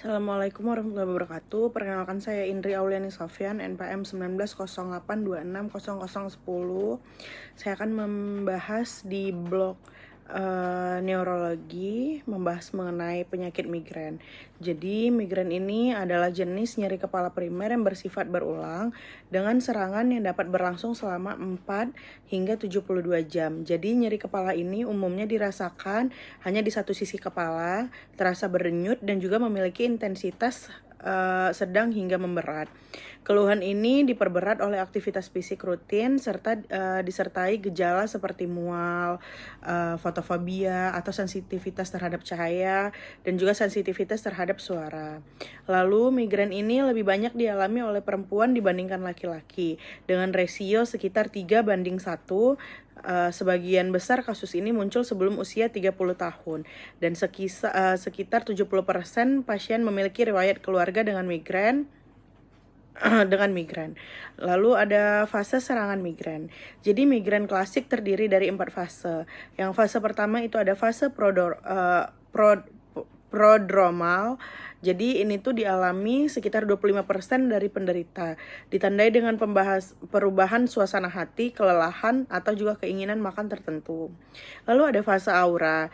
Assalamualaikum warahmatullahi wabarakatuh. Perkenalkan saya Indri Auliani Sofyan, NPM 1908260010. Saya akan membahas di blog neurologi, membahas mengenai penyakit migrain. Jadi migrain ini adalah jenis nyeri kepala primer yang bersifat berulang dengan serangan yang dapat berlangsung selama 4 hingga 72 jam. Jadi nyeri kepala ini umumnya dirasakan hanya di satu sisi kepala, terasa berdenyut dan juga memiliki intensitas sedang hingga memberat. Keluhan ini diperberat oleh aktivitas fisik rutin serta disertai gejala seperti mual, fotofobia atau sensitivitas terhadap cahaya dan juga sensitivitas terhadap suara. Lalu migrain ini lebih banyak dialami oleh perempuan dibandingkan laki-laki dengan rasio sekitar 3:1. Sebagian besar kasus ini muncul sebelum usia 30 tahun dan sekitar 70% pasien memiliki riwayat keluarga dengan migrain. Lalu ada fase serangan migrain. Jadi migrain klasik terdiri dari 4 fase. Yang fase pertama itu ada fase prodromal. Jadi ini tuh dialami sekitar 25% dari penderita. Ditandai dengan perubahan suasana hati, kelelahan, atau juga keinginan makan tertentu. Lalu ada fase aura.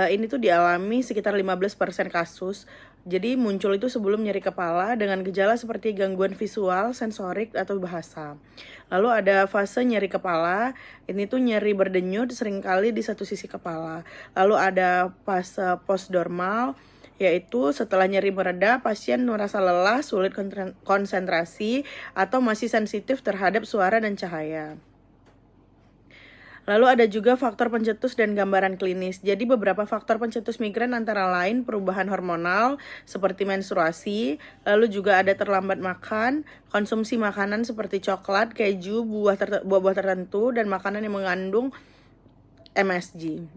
Ini tuh dialami sekitar 15% kasus. Jadi muncul itu sebelum nyeri kepala dengan gejala seperti gangguan visual, sensorik, atau bahasa. Lalu ada fase nyeri kepala. Ini tuh nyeri berdenyut seringkali di satu sisi kepala. Lalu ada fase postdormal, yaitu setelah nyeri mereda, pasien merasa lelah, sulit konsentrasi, atau masih sensitif terhadap suara dan cahaya. Lalu ada juga faktor pencetus dan gambaran klinis. Jadi beberapa faktor pencetus migrain antara lain perubahan hormonal seperti menstruasi, lalu juga ada terlambat makan, konsumsi makanan seperti coklat, keju, buah-buah tertentu, dan makanan yang mengandung MSG.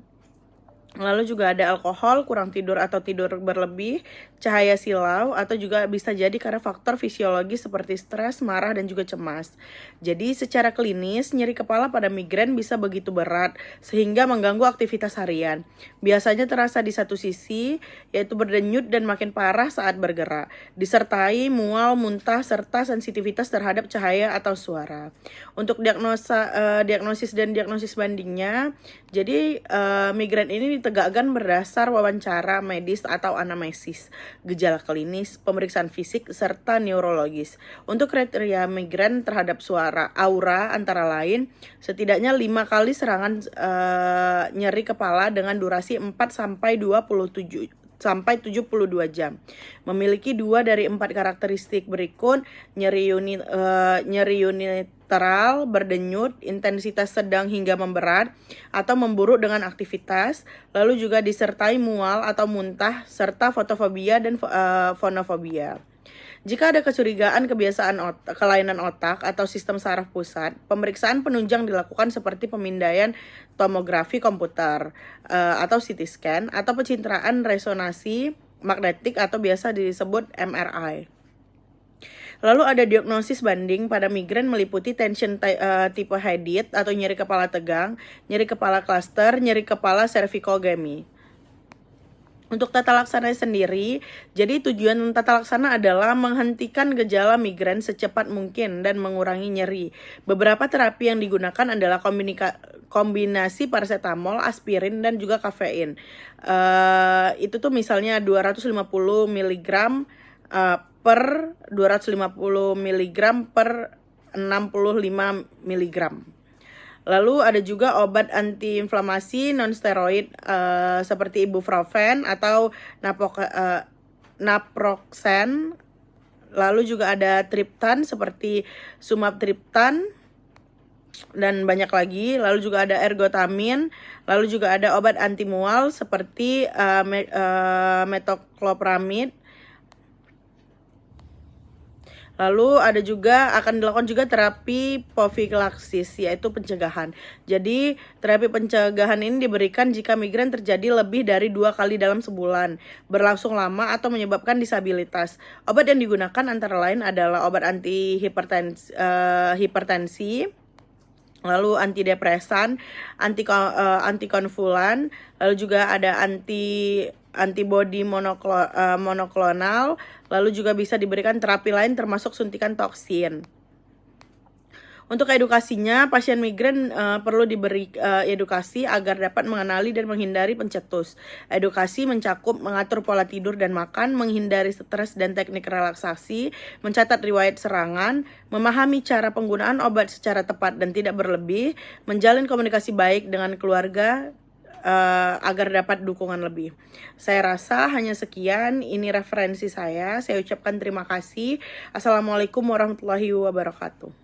Lalu juga ada alkohol, kurang tidur atau tidur berlebih, cahaya silau, atau juga bisa jadi karena faktor fisiologis seperti stres, marah, dan juga cemas. Jadi secara klinis, nyeri kepala pada migrain bisa begitu berat sehingga mengganggu aktivitas harian. Biasanya terasa di satu sisi, yaitu berdenyut dan makin parah saat bergerak, disertai mual, muntah, serta sensitivitas terhadap cahaya atau suara. Untuk diagnosis dan diagnosis bandingnya, jadi migrain ini ditegakkan berdasar wawancara medis atau anamnesis, gejala klinis, pemeriksaan fisik, serta neurologis. Untuk kriteria migrain terhadap suara aura antara lain, setidaknya 5 kali serangan nyeri kepala dengan durasi 4-27 jam. Memiliki 2 dari 4 karakteristik berikut: nyeri unilateral, berdenyut, intensitas sedang hingga memberat, atau memburuk dengan aktivitas, lalu juga disertai mual atau muntah, serta fotofobia dan fonofobia. Jika ada kecurigaan kelainan otak atau sistem saraf pusat, pemeriksaan penunjang dilakukan seperti pemindaian tomografi komputer atau CT scan atau pencitraan resonansi magnetik atau biasa disebut MRI. Lalu ada diagnosis banding pada migrain meliputi tension tipe headache atau nyeri kepala tegang, nyeri kepala cluster, nyeri kepala cervicogamy. Untuk tata laksana sendiri, jadi tujuan tata laksana adalah menghentikan gejala migrain secepat mungkin dan mengurangi nyeri. Beberapa terapi yang digunakan adalah kombinasi paracetamol, aspirin, dan juga kafein. Itu tuh misalnya 250 mg per 250 mg per 65 mg. Lalu ada juga obat antiinflamasi non-steroid seperti ibuprofen atau naproxen. Lalu juga ada triptan seperti sumatriptan dan banyak lagi. Lalu juga ada ergotamin. Lalu juga ada obat anti mual seperti metoclopramid. Lalu ada juga akan dilakukan juga terapi profilaksis, yaitu pencegahan. Jadi terapi pencegahan ini diberikan jika migrain terjadi lebih dari 2 kali dalam sebulan, berlangsung lama atau menyebabkan disabilitas. Obat yang digunakan antara lain adalah obat hipertensi, lalu antidepresan, antikonvulan, lalu juga ada antibodi monoklonal, lalu juga bisa diberikan terapi lain termasuk suntikan toksin. Untuk edukasinya, pasien migrain perlu diberi edukasi agar dapat mengenali dan menghindari pencetus. Edukasi mencakup mengatur pola tidur dan makan, menghindari stres dan teknik relaksasi, mencatat riwayat serangan, memahami cara penggunaan obat secara tepat dan tidak berlebih, menjalin komunikasi baik dengan keluarga, agar dapat dukungan lebih. Saya rasa hanya sekian, ini referensi saya. Saya ucapkan terima kasih. Assalamualaikum warahmatullahi wabarakatuh.